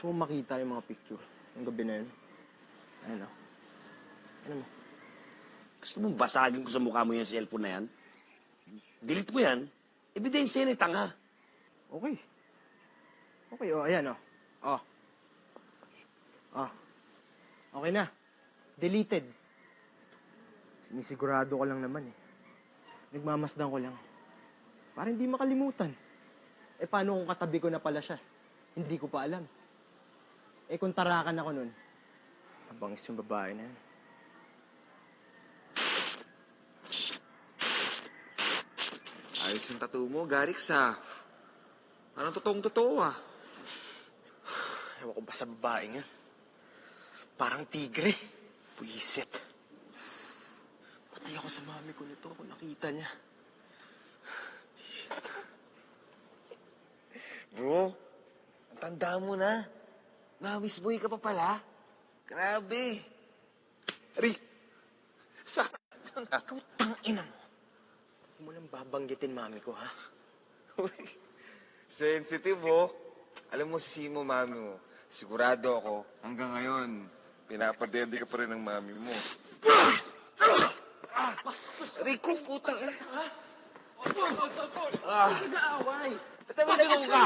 Gusto kong makita yung mga picture. Yung gabi na yun. Ayun o. Ano mo? Gusto mong basagin ko sa mukha mo yung cellphone na yan? Delete mo yan. Ebidensya yan, tanga. Okay. Okay, ayan o. Oh. Oh. Okay na. Deleted. Sinisigurado ko lang naman eh. Nagmamasdan ko lang. Para hindi makalimutan. Eh paano kung katabi ko na pala siya? Hindi ko pa alam. Eh kung tarakan ako nun, abangis yung babae na yan. Ayos yung tattoo mo, Garix, ha? Parang totoong-totoo, ah. Ewan ko ba sa babaeng yan? Parang tigre. Puisit. Patay ako sa mami ko nito kung nakita niya. Bro, ang tanda mo na. Mamis boy ka pa pala. Grabe. Ari, saktan nga. Ikaw tangina mo. Huwag mo nang babanggitin mami ko, ha? Sensitive, oh. Alam mo, si Simo, mami mo. Sigurado ako, hanggang ngayon, pinapadede ka pa rin ng mami mo. Rico, kutang. Nag-aaway. Ba't naman ka?